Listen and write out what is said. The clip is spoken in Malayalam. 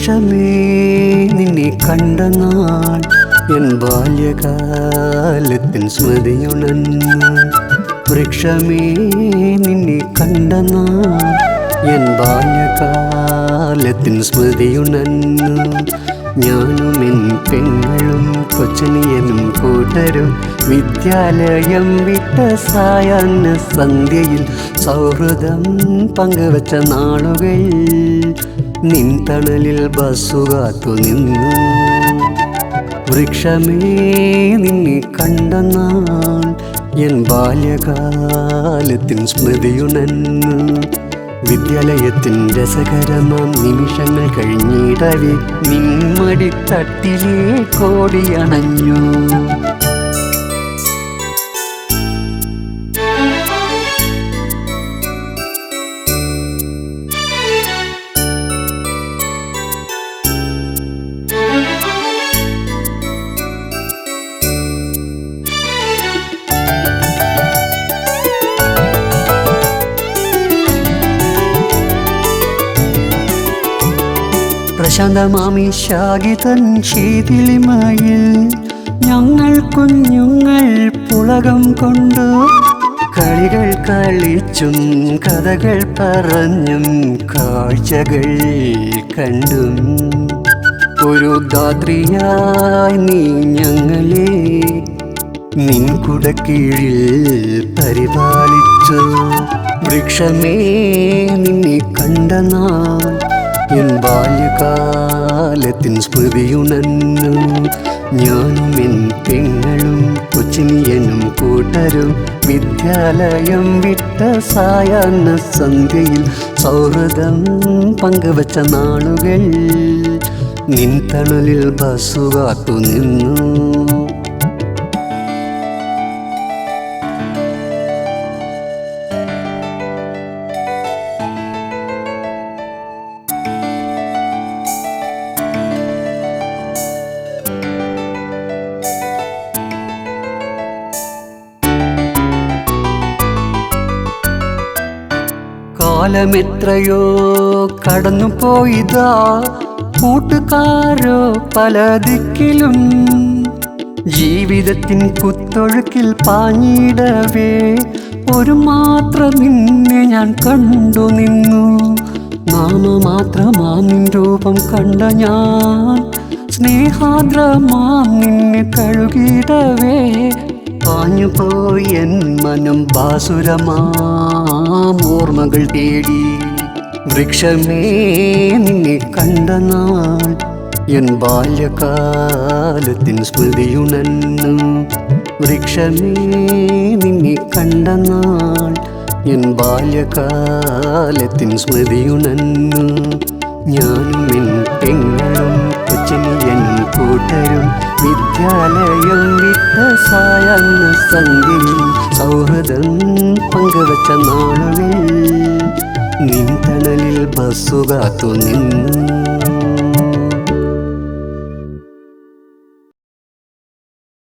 വൃക്ഷമേ നിന്നെ കണ്ട നാൾ എൻ ബാല്യകാലത്തിൻ സ്മൃതിയുണർന്നു. വൃക്ഷമേ നിന്നെ കണ്ട നാൾ എൻ ബാല്യകാലത്തിൻ സ്മൃതിയുണർന്നു. ഞാനും എൻ പെങ്ങളും കൊച്ചനിയനും കൂട്ടരും വിദ്യാലയം വിട്ട സായാഹ്ന സന്ധ്യയിൽ സൗഹൃദം പങ്കുവച്ച നാളുകൾ. നിൻ തണലിൽ ബസ്സു കാത്തു നിന്നു. വൃക്ഷമേ നിന്നെ കണ്ട നാൾ എൻ ബാല്യകാലത്തിൻ സ്മൃതിയുണർന്നു. വിദ്യാലയത്തിൻ രസകരമാം നിമിഷങ്ങൾ കഴിഞ്ഞിടവേ നിന്മടിത്തട്ടിലേ കോടിയണഞ്ഞു. പ്രശാന്തമാമി ശാഖിതൻ ശീതിളിമയിൽ ഞങ്ങൾ കുഞ്ഞുങ്ങൾ പുളകം കൊണ്ടു കളികൾ കളിച്ചും കഥകൾ പറഞ്ഞും കാഴ്ചകൾ കണ്ടും ഒരു ധാത്രിയായി നീ ഞങ്ങളെ നിൻ കുടക്കീഴിൽ പരിപാലിച്ചു. വൃക്ഷമേ നിന്നെ കണ്ട നാൾ എൻ ബാല്യകാലത്തിൻ സ്മൃതിയുണർന്നു. ഞാനും എൻ പെങ്ങളും കൊച്ചിനിയനും കൂട്ടരും വിദ്യാലയം വിട്ട സായാഹ്ന സന്ധ്യയിൽ സൗഹൃദം പങ്കുവച്ച നാളുകൾ. നിൻ തണലിൽ ബസ്സു കാത്തു നിന്നു. കാലമെത്രയോ കടന്നു പോയിതാ, കൂട്ടുകാരോ പല ദിക്കിലും. ജീവിതത്തിൻ കുത്തൊഴുക്കിൽ പാഞ്ഞിടവേ ഒരു മാത്രം നിന്നെ ഞാൻ കണ്ടു നിന്നു. നാമമാത്രമാം നിൻ രൂപം കണ്ട ഞാൻ സ്നേഹാദ്രമാം നിന്നെ കഴുകിടവേ പാഞ്ഞുപോയി എൻ മനം ബാസുരമാം ഓർമ്മകൾ തേടി. വൃക്ഷമേ നിന്നെ കണ്ട നാൾ എൻ ബാല്യകാലത്തിൻ സ്മൃതിയുണർന്നു. വൃക്ഷമേ നിന്നെ കണ്ട നാൾ എൻ ബാല്യകാലത്തിൻ സ്മൃതിയുണർന്നു. ഞാനും എൻ പെങ്ങളും കൊച്ചനിയനും കൂട്ടരും വിദ്യാലയം വിട്ട സായാഹ്ന സന്ധ്യയിൽ സൗഹൃദം പങ്കുവച്ച നാളുകൾ. നിൻ തണലിൽ ബസ്സു കാത്തു നിന്നു.